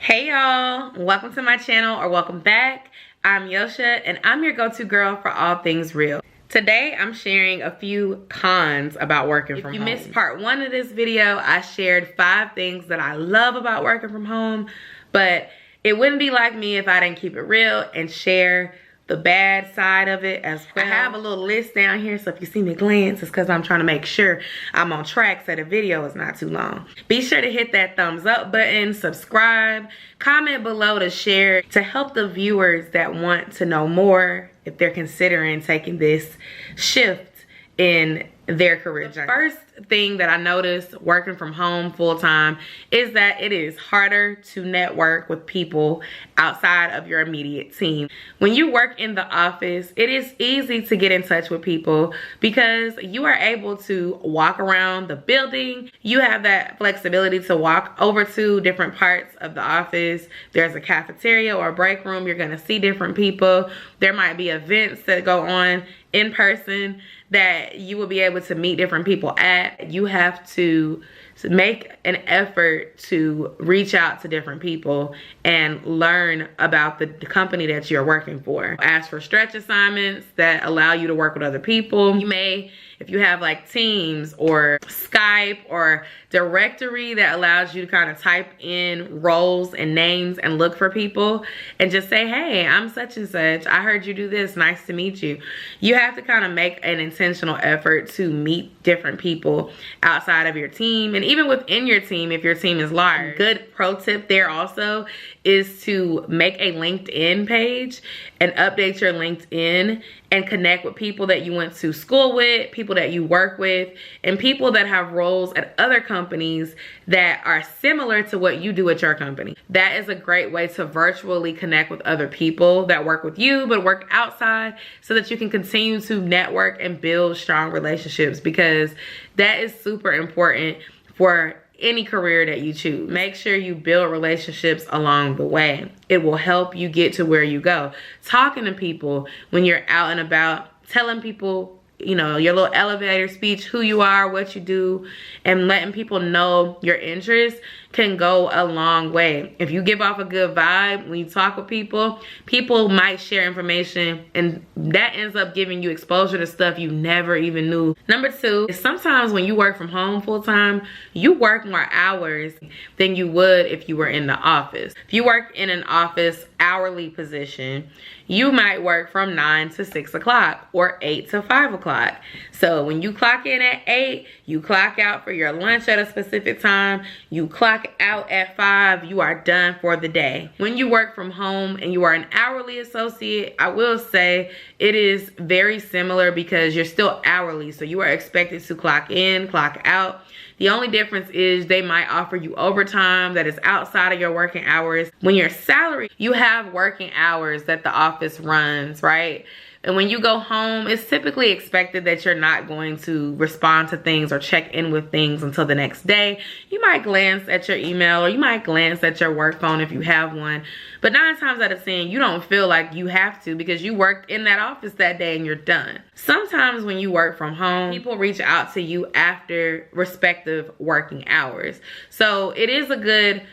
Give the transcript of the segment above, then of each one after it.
Hey y'all, welcome to my channel or welcome back. I'm Joche and I'm your go-to girl for all things real. Today I'm sharing a few cons about working from home. If you missed part 1 of this video, I shared 5 things that I love about working from home, but it wouldn't be like me if I didn't keep it real and share the bad side of it as well. I have a little list down here, so if you see me glance, it's because I'm trying to make sure I'm on track so the video is not too long. Be sure to hit that thumbs up button, subscribe, comment below to share to help the viewers that want to know more if they're considering taking this shift in their career journey. The first thing that I noticed working from home full-time is that it is harder to network with people outside of your immediate team. When you work in the office, it is easy to get in touch with people because you are able to walk around the building. You have that flexibility to walk over to different parts of the office. There's a cafeteria or a break room. You're gonna see different people. There might be events that go on in person that you will be able to meet different people at. You have to make an effort to reach out to different people and learn about the company that you're working for. Ask for stretch assignments that allow you to work with other people. You may, if you have like Teams or Skype or directory that allows you to kind of type in roles and names and look for people and just say, hey, I'm such and such. I heard you do this. Nice to meet you. You have to kind of make an intentional effort to meet different people outside of your team and even within your team if your team is large. A good pro tip there also is to make a LinkedIn page and update your LinkedIn and connect with people that you went to school with, people that you work with, and people that have roles at other companies that are similar to what you do at your company. That is a great way to virtually connect with other people that work with you but work outside so that you can continue to network and build strong relationships, because that is super important for any career that you choose. Make sure you build relationships along the way. It will help you get to where you go. Talking to people when you're out and about, telling people, you know, your little elevator speech, who you are, what you do, and letting people know your interests can go a long way. If you give off a good vibe when you talk with people, people might share information and that ends up giving you exposure to stuff you never even knew. Number 2 is sometimes when you work from home full-time, you work more hours than you would if you were in the office. If you work in an office hourly position, you might work from 9 to 6 o'clock or 8 to 5 o'clock. So when you clock in at 8, you clock out for your lunch at a specific time, you clock out at 5, you are done for the day. When you work from home and you are an hourly associate, I will say it is very similar because you're still hourly, so you are expected to clock in, clock out. The only difference is they might offer you overtime that is outside of your working hours. When you're salaried, you have working hours that the office runs, right? And when you go home, it's typically expected that you're not going to respond to things or check in with things until the next day. You might glance at your email or you might glance at your work phone if you have one. But 9 times out of 10, you don't feel like you have to because you worked in that office that day and you're done. Sometimes when you work from home, people reach out to you after respective working hours. So it is a good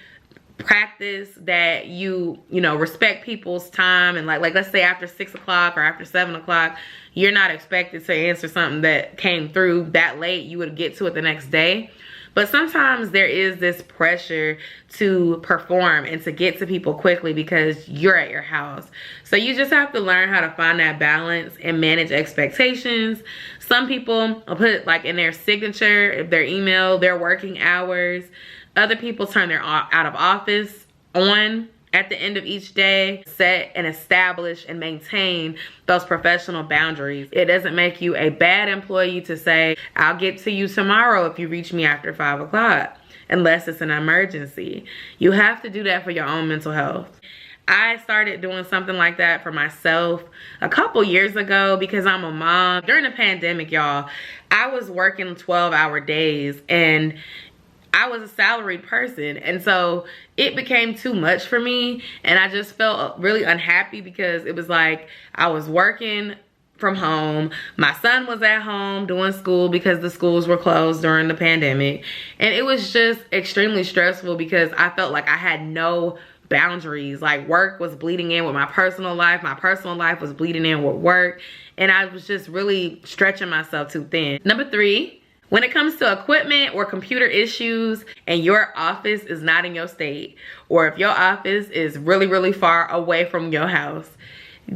practice that you respect people's time, and like let's say after 6 o'clock or after 7 o'clock, you're not expected to answer something that came through that late. You would get to it the next day. But sometimes there is this pressure to perform and to get to people quickly because you're at your house. So you just have to learn how to find that balance and manage expectations. Some people will put like in their signature, their email, their working hours. Other people turn their out of office on at the end of each day. Set and establish and maintain those professional boundaries. It doesn't make you a bad employee to say, I'll get to you tomorrow if you reach me after 5 o'clock, unless it's an emergency. You have to do that for your own mental health. I started doing something like that for myself a couple years ago because I'm a mom. During the pandemic, y'all, I was working 12-hour days and I was a salaried person, and so it became too much for me, and I just felt really unhappy because it was like I was working from home. My son was at home doing school because the schools were closed during the pandemic. And it was just extremely stressful because I felt like I had no boundaries. Like, work was bleeding in with my personal life was bleeding in with work, and I was just really stretching myself too thin. Number 3, when it comes to equipment or computer issues and your office is not in your state, or if your office is really, really far away from your house,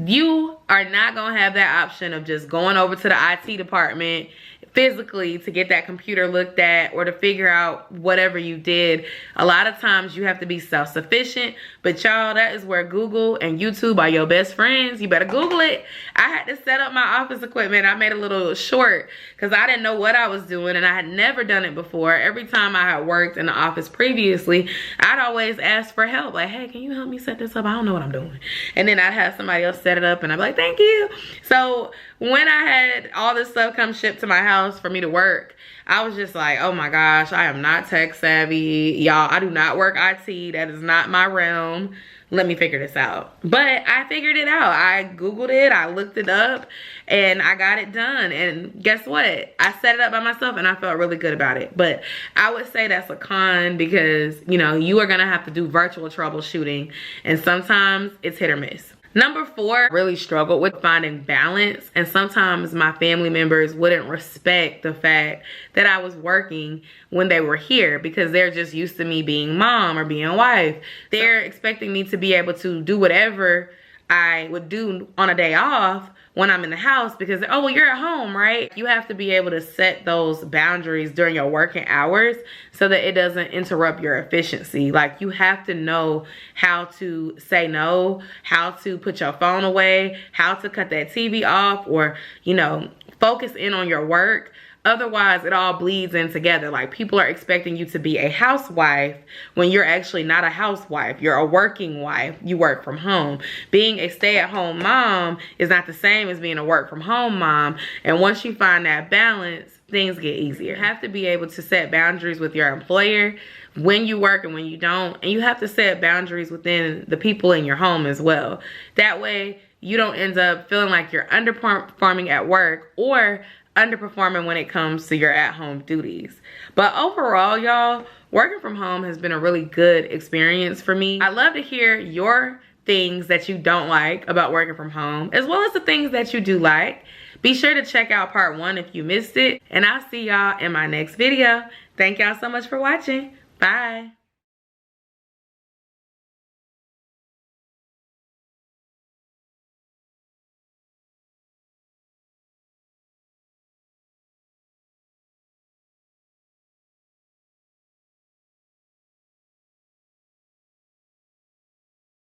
you are not gonna have that option of just going over to the IT department physically to get that computer looked at or to figure out whatever you did. A lot of times you have to be self-sufficient, but y'all, that is where Google and YouTube are your best friends. You better Google it. I had to set up my office equipment. I made a little short because I didn't know what I was doing and I had never done it before. Every time I had worked in the office previously, I'd always ask for help. Like, hey, can you help me set this up? I don't know what I'm doing. And then I'd have somebody else set it up and I'd be like, thank you. So when I had all this stuff come shipped to my house for me to work, I was just like, oh my gosh, I am not tech savvy. Y'all, I do not work IT. That is not my realm. Let me figure this out. But I figured it out. I Googled it, I looked it up, and I got it done. And guess what? I set it up by myself and I felt really good about it. But I would say that's a con because, you know, you are gonna have to do virtual troubleshooting, and sometimes it's hit or miss. Number 4, really struggled with finding balance, and sometimes my family members wouldn't respect the fact that I was working when they were here because they're just used to me being mom or being wife. They're expecting me to be able to do whatever I would do on a day off when I'm in the house because, oh, well, you're at home, right? You have to be able to set those boundaries during your working hours so that it doesn't interrupt your efficiency. Like, you have to know how to say no, how to put your phone away, how to cut that TV off, or, you know, focus in on your work. Otherwise, it all bleeds in together. Like, people are expecting you to be a housewife when you're actually not a housewife. You're a working wife. You work from home. Being a stay-at-home mom is not the same as being a work-from-home mom. And once you find that balance, things get easier. You have to be able to set boundaries with your employer when you work and when you don't. And you have to set boundaries within the people in your home as well. That way, you don't end up feeling like you're underperforming at work or underperforming when it comes to your at-home duties. But overall, y'all, working from home has been a really good experience for me. I love to hear your things that you don't like about working from home, as well as the things that you do like. Be sure to check out part 1 if you missed it, and I'll see y'all in my next video. Thank y'all so much for watching. Bye.